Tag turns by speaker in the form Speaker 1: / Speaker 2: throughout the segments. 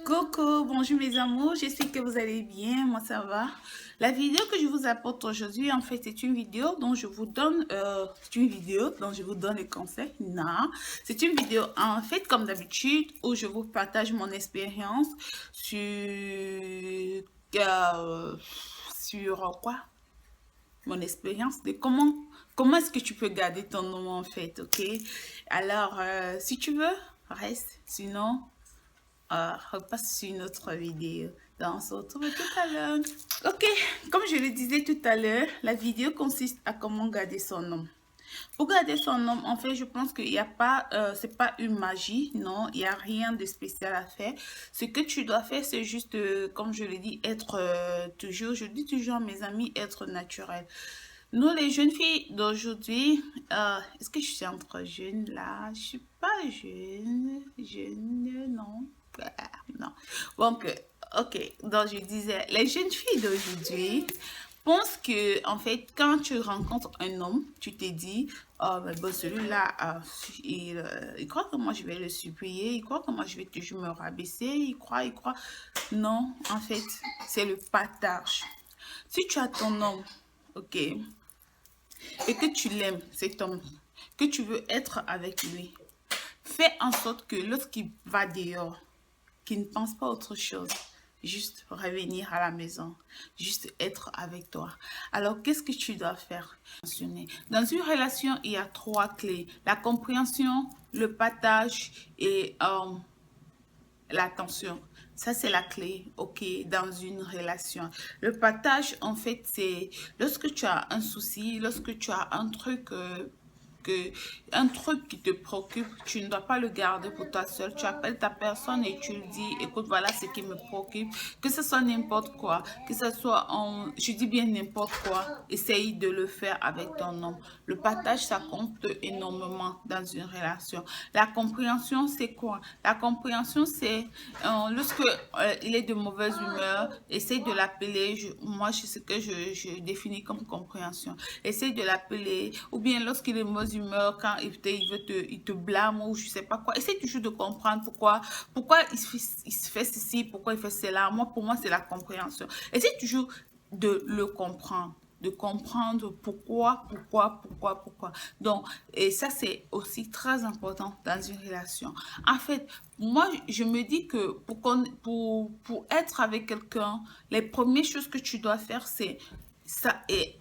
Speaker 1: Coucou, bonjour mes amours, j'espère que vous allez bien, moi ça va. La vidéo que je vous apporte aujourd'hui, en fait, c'est une vidéo dont je vous donne, les conseils. Non, c'est une vidéo en fait comme d'habitude où je vous partage mon expérience sur, sur quoi? Mon expérience de comment est-ce que tu peux garder ton nom en fait, ok? Alors, si tu veux, reste, sinon repasse sur une autre vidéo. Donc, on se retrouve tout à l'heure. Ok, comme je le disais tout à l'heure, la vidéo consiste à comment garder son nom. Pour garder son nom, en fait, je pense qu'il n'y a pas, c'est pas une magie, non, il n'y a rien de spécial à faire. Ce que tu dois faire, c'est juste, comme je le dis, être toujours, je dis toujours à mes amis, être naturel. Nous, les jeunes filles d'aujourd'hui, est-ce que je suis entre jeunes là? Je suis pas jeune, non. Non. Donc, ok. Donc, je disais, les jeunes filles d'aujourd'hui pensent que, en fait, quand tu rencontres un homme, tu te dis, oh, mais bon, celui-là, il croit que moi, je vais le supplier, il croit que moi, je vais toujours me rabaisser, il croit. Non, en fait, c'est le partage. Si tu as ton homme, ok, et que tu l'aimes, cet homme, que tu veux être avec lui, fais en sorte que lorsqu'il va dehors, qu'il ne pense pas autre chose, juste revenir à la maison, juste être avec toi. Alors, qu'est-ce que tu dois faire? Dans une relation, il y a trois clés. La compréhension, le partage et l'attention. Ça, c'est la clé, ok, dans une relation. Le partage, en fait, c'est lorsque tu as un souci, lorsque tu as un truc que un truc qui te préoccupe, tu ne dois pas le garder pour toi seul. Tu appelles ta personne et tu lui dis, écoute, voilà ce qui me préoccupe. Que ce soit n'importe quoi, que ce soit je dis bien n'importe quoi, essaye de le faire avec ton homme. Le partage, ça compte énormément dans une relation. La compréhension, c'est quoi? La compréhension, c'est lorsque il est de mauvaise humeur, essaye de l'appeler. Moi, c'est ce que je définis comme compréhension. Essaye de l'appeler, ou bien lorsqu'il est de mauvaise humeur, quand il te blâme ou je sais pas quoi, essaye toujours de comprendre pourquoi il se fait ceci, pourquoi il fait cela. Moi, pour moi, c'est la compréhension. Essaye toujours de le comprendre, de comprendre pourquoi. Donc, et ça, c'est aussi très important dans une relation. En fait, moi, je me dis que pour être avec quelqu'un, les premières choses que tu dois faire, c'est ça, et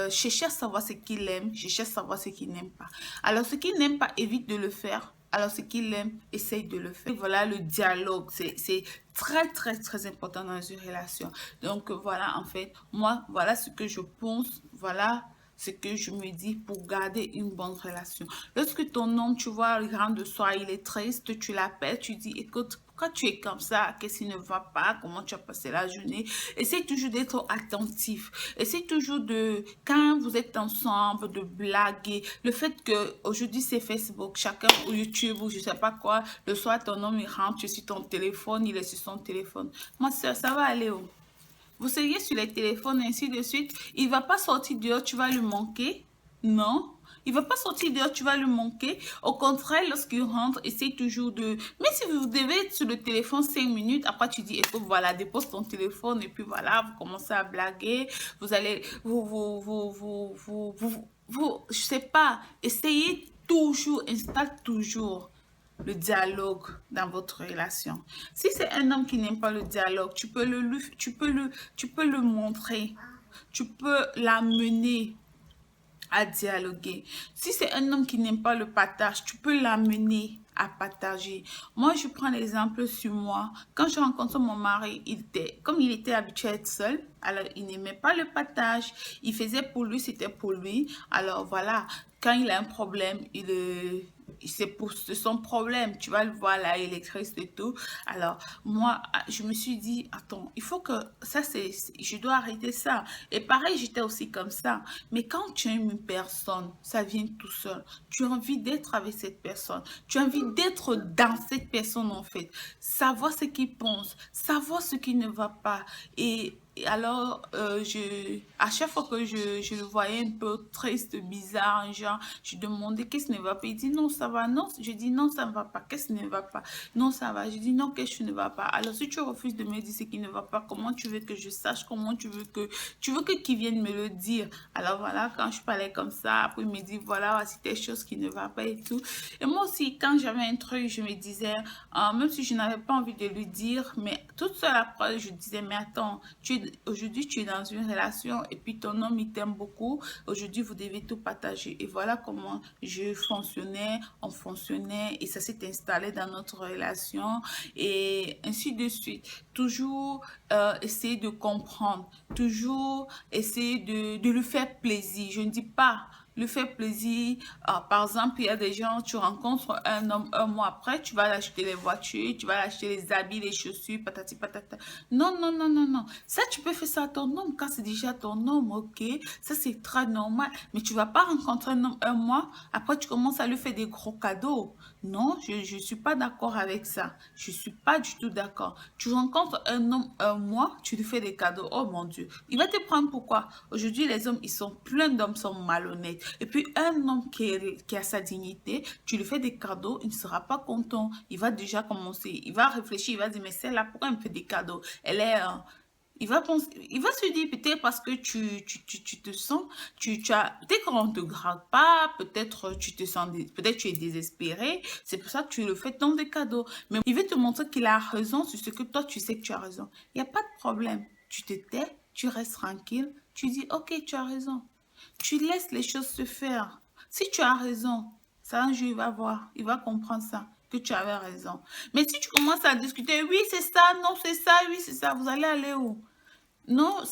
Speaker 1: chercher à savoir ce qu'il aime, chercher à savoir ce qu'il n'aime pas. Alors, ce qu'il n'aime pas, évite de le faire. Alors, ce qu'il aime, essaye de le faire. Et voilà, le dialogue, c'est très important dans une relation. Donc, voilà, en fait, moi, voilà ce que je pense, voilà ce que je me dis pour garder une bonne relation. Lorsque ton homme, tu vois, il rentre de soir, il est triste, tu l'appelles, tu dis, écoute, pourquoi tu es comme ça? Qu'est-ce qui ne va pas? Comment tu as passé la journée? Essaye toujours d'être attentif. Essaye toujours de, quand vous êtes ensemble, de blaguer. Le fait que aujourd'hui c'est Facebook, chacun ou YouTube ou je sais pas quoi, le soir ton homme il rentre, tu es sur ton téléphone, il est sur son téléphone. Moi, ça va aller où? Vous seriez sur les téléphones, ainsi de suite. Il va pas sortir dehors, tu vas lui manquer. Non. Il va pas sortir dehors, tu vas lui manquer. Au contraire, lorsqu'il rentre, essaye toujours de... Mais si vous devez être sur le téléphone 5 minutes, après tu dis, écoute, voilà, dépose ton téléphone et puis voilà, vous commencez à blaguer. Vous allez... je sais pas, essayez toujours, installe toujours le dialogue dans votre relation. Si c'est un homme qui n'aime pas le dialogue, tu peux le montrer, tu peux l'amener à dialoguer. Si c'est un homme qui n'aime pas le partage, tu peux l'amener à partager. Moi, je prends l'exemple sur moi. Quand je rencontre mon mari, comme il était habitué à être seul, alors il n'aimait pas le partage. Il faisait pour lui, c'était pour lui. Alors voilà, quand il a un problème, c'est pour son problème. Tu vas le voir là, il est triste et tout. Alors moi, je me suis dit, attends, il faut que ça, je dois arrêter ça. Et pareil, j'étais aussi comme ça. Mais quand tu aimes une personne, ça vient tout seul. Tu as envie d'être avec cette personne. Tu as envie d'être dans cette personne en fait. Savoir ce qu'il pense, savoir ce qui ne va pas. Et Et alors, à chaque fois que je le voyais un peu triste, bizarre, genre, je demandais qu'est-ce qui ne va pas. Il dit non, ça va. Non, je dis non, ça ne va pas. Qu'est-ce qui ne va pas? Non, ça va. Je dis non, qu'est-ce qui ne va pas? Alors, si tu refuses de me dire ce qui ne va pas, comment tu veux que je sache? Comment tu veux que qui vienne me le dire? Alors voilà, quand je parlais comme ça, après il me dit voilà, voici des choses qui ne vont pas et tout. Et moi aussi, quand j'avais un truc, je me disais, même si je n'avais pas envie de lui dire, mais toute seule après, je disais, mais attends, aujourd'hui tu es dans une relation et puis ton homme il t'aime beaucoup, aujourd'hui vous devez tout partager. Et voilà comment je fonctionnais, on fonctionnait et ça s'est installé dans notre relation et ainsi de suite. Toujours essayer de comprendre, toujours essayer de lui faire plaisir. Je ne dis pas lui faire plaisir. Par exemple, il y a des gens, tu rencontres un homme un mois après, tu vas l'acheter les voitures, tu vas l'acheter les habits, les chaussures, patati patata. Non, non, non, non, non. Ça, tu peux faire ça à ton homme quand c'est déjà ton homme, ok? Ça, c'est très normal. Mais tu vas pas rencontrer un homme un mois, après tu commences à lui faire des gros cadeaux. Non, je ne suis pas d'accord avec ça. Je suis pas du tout d'accord. Tu rencontres un homme un mois, tu lui fais des cadeaux. Oh mon Dieu. Il va te prendre pourquoi? Aujourd'hui, les hommes, ils sont plein d'hommes sont malhonnêtes. Et puis, un homme qui a sa dignité, tu lui fais des cadeaux, il ne sera pas content. Il va déjà commencer. Il va réfléchir, il va dire, mais celle-là, pourquoi elle me fait des cadeaux? Elle est, il va penser, il va se dire peut-être parce que tu te sens, peut-être qu'on ne te grade pas, peut-être tu te sens, peut-être tu es désespéré, c'est pour ça que tu le fais dans des cadeaux. Mais il veut te montrer qu'il a raison sur ce que toi tu sais que tu as raison. Il n'y a pas de problème. Tu te tais, tu restes tranquille, tu dis ok, tu as raison. Tu laisses les choses se faire. Si tu as raison, ça un jour il va voir, il va comprendre ça, que tu avais raison. Mais si tu commences à discuter, oui c'est ça, non c'est ça, oui c'est ça, vous allez aller où? Non,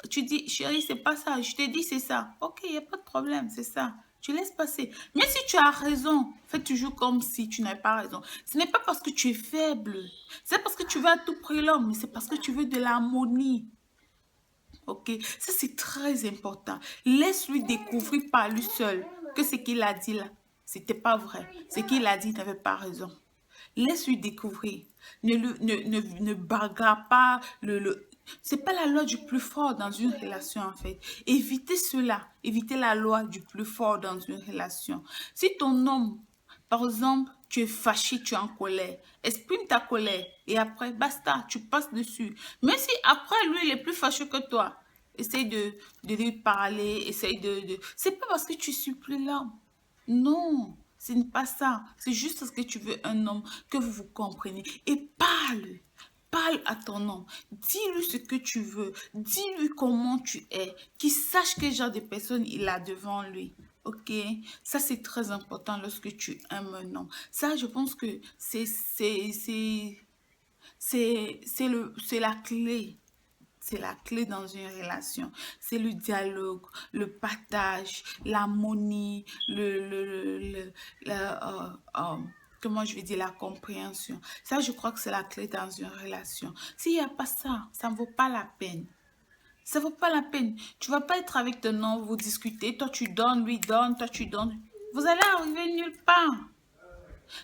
Speaker 1: tu dis, chérie, c'est pas ça. Je te dis, c'est ça. Ok, il n'y a pas de problème, c'est ça. Tu laisses passer. Mais si tu as raison, fais toujours comme si tu n'avais pas raison. Ce n'est pas parce que tu es faible. C'est parce que tu veux à tout prix l'homme, mais c'est parce que tu veux de l'harmonie. Ok, ça c'est très important. Laisse-lui découvrir par lui seul que ce qu'il a dit là, c'était pas vrai. Ce qu'il a dit n'avait pas raison. Laisse-lui découvrir. Ne bagarre pas. C'est pas la loi du plus fort dans une relation, en fait. Évitez cela. Évitez la loi du plus fort dans une relation. Si ton homme, par exemple, tu es fâché, tu es en colère, exprime ta colère et après, basta, tu passes dessus. Mais si après, lui, il est plus fâché que toi, essaye de lui parler, essaye de... C'est pas parce que tu supplies l'homme. Non, ce n'est pas ça. C'est juste parce que tu veux un homme que vous vous comprenez. Et parle. Parle à ton homme. Dis-lui ce que tu veux. Dis-lui comment tu es. Qu'il sache quel genre de personne il a devant lui. Ok? Ça, c'est très important lorsque tu aimes un homme. Ça, je pense que c'est la clé. C'est la clé dans une relation. C'est le dialogue, le partage, l'harmonie, comment je vais dire, la compréhension. Ça, je crois que c'est la clé dans une relation. S'il n'y a pas ça, ça ne vaut pas la peine. Ça ne vaut pas la peine. Tu ne vas pas être avec ton homme, vous discutez, toi tu donnes, lui donne, toi tu donnes. Vous allez arriver nulle part.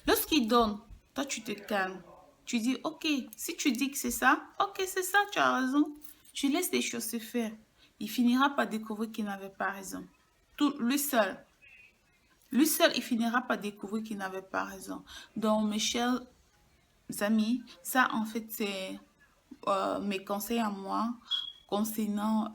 Speaker 1: Lorsqu'il donne, toi tu te calmes. Tu dis, ok, si tu dis que c'est ça, ok, c'est ça, tu as raison. Tu laisses les choses se faire. Il finira par découvrir qu'il n'avait pas raison. Tout, lui seul. Lui seul, il finira par découvrir qu'il n'avait pas raison. Donc, mes chers amis, ça, en fait, c'est mes conseils à moi concernant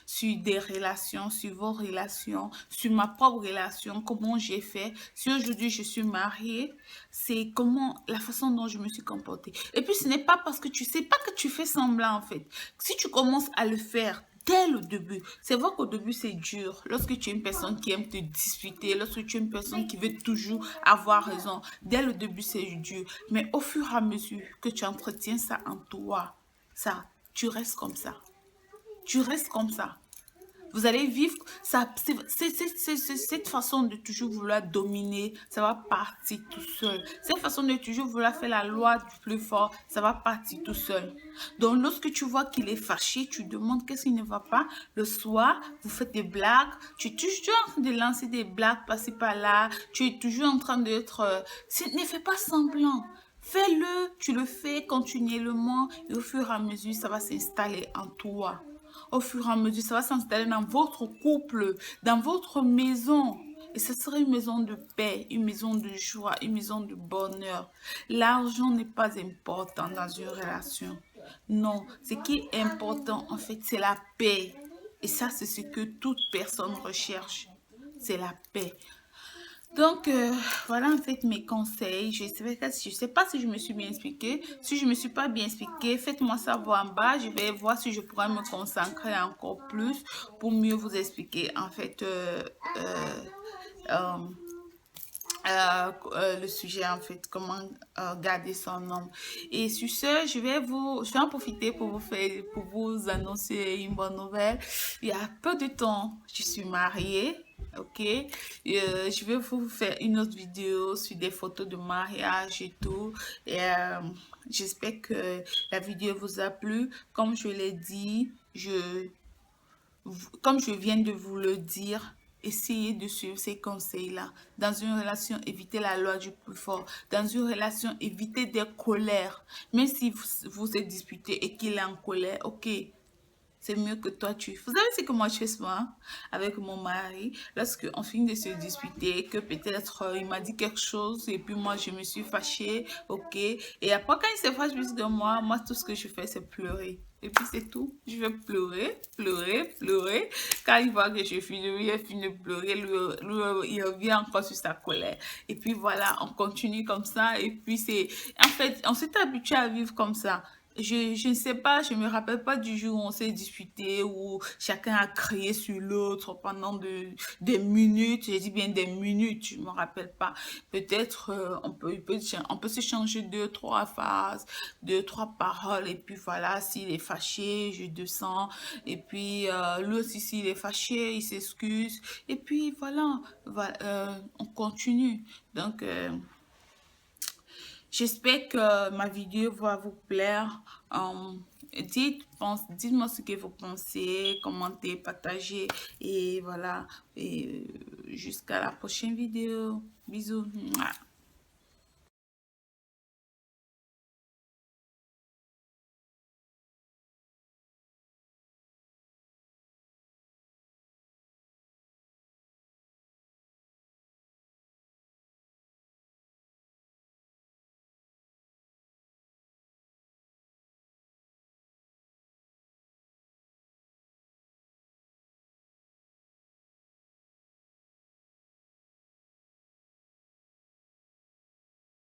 Speaker 1: sur des relations, sur vos relations, sur ma propre relation, comment j'ai fait. Si aujourd'hui je suis mariée, c'est comment, la façon dont je me suis comportée. Et puis ce n'est pas parce que tu sais pas que tu fais semblant en fait. Si tu commences à le faire dès le début, c'est vrai qu'au début c'est dur. Lorsque tu es une personne qui aime te disputer, lorsque tu es une personne qui veut toujours avoir raison, dès le début c'est dur. Mais au fur et à mesure que tu entretiens ça en toi, ça, tu restes comme ça. Tu restes comme ça. Vous allez vivre, ça, cette façon de toujours vouloir dominer, ça va partir tout seul. Cette façon de toujours vouloir faire la loi du plus fort, ça va partir tout seul. Donc, lorsque tu vois qu'il est fâché, tu demandes qu'est-ce qui ne va pas. Le soir, vous faites des blagues, tu es toujours en train de lancer des blagues par-ci par-là, tu es toujours en train d'être... ne fais pas semblant. Fais-le, tu le fais continuellement et au fur et à mesure, ça va s'installer en toi. Au fur et à mesure, ça va s'installer dans votre couple, dans votre maison. Et ce sera une maison de paix, une maison de joie, une maison de bonheur. L'argent n'est pas important dans une relation. Non, ce qui est important, en fait, c'est la paix. Et ça, c'est ce que toute personne recherche. C'est la paix. Donc, voilà en fait mes conseils. Je sais pas si je me suis bien expliquée. Si je me suis pas bien expliquée, faites-moi savoir en bas. Je vais voir si je pourrais me concentrer encore plus pour mieux vous expliquer en fait euh, le sujet en fait, comment garder son homme. Et sur ce, je vais en profiter pour pour vous annoncer une bonne nouvelle. Il y a peu de temps, je suis mariée. Ok, je vais vous faire une autre vidéo sur des photos de mariage et tout. Et j'espère que la vidéo vous a plu. Comme je l'ai dit, comme je viens de vous le dire, essayez de suivre ces conseils-là. Dans une relation, évitez la loi du plus fort. Dans une relation, évitez des colères. Même si vous êtes disputé et qu'il est en colère, ok, c'est mieux que toi tu... Vous savez ce que moi je fais souvent avec mon mari, lorsque on finit de se disputer, que peut-être il m'a dit quelque chose et puis moi je me suis fâchée, ok. Et après quand il se fâche plus de moi tout ce que je fais c'est pleurer. Et puis c'est tout. Je vais pleurer, pleurer, pleurer. Quand il voit que je finis, lui, il finit de pleurer, il revient encore sur sa colère. Et puis voilà, on continue comme ça. Et puis c'est... En fait, on s'est habitué à vivre comme ça. Je ne sais pas, je me rappelle pas du jour où on s'est disputé, où chacun a crié sur l'autre pendant des minutes. J'ai dit bien des minutes, je me rappelle pas. Peut-être on peut s'échanger deux, trois phrases, deux, trois paroles, et puis voilà, s'il est fâché, je descends. Et puis lui aussi, s'il est fâché, il s'excuse. Et puis voilà, on continue. Donc, j'espère que ma vidéo va vous plaire. Dites-moi ce que vous pensez, commentez, partagez et voilà. Et jusqu'à la prochaine vidéo. Bisous. Mouah.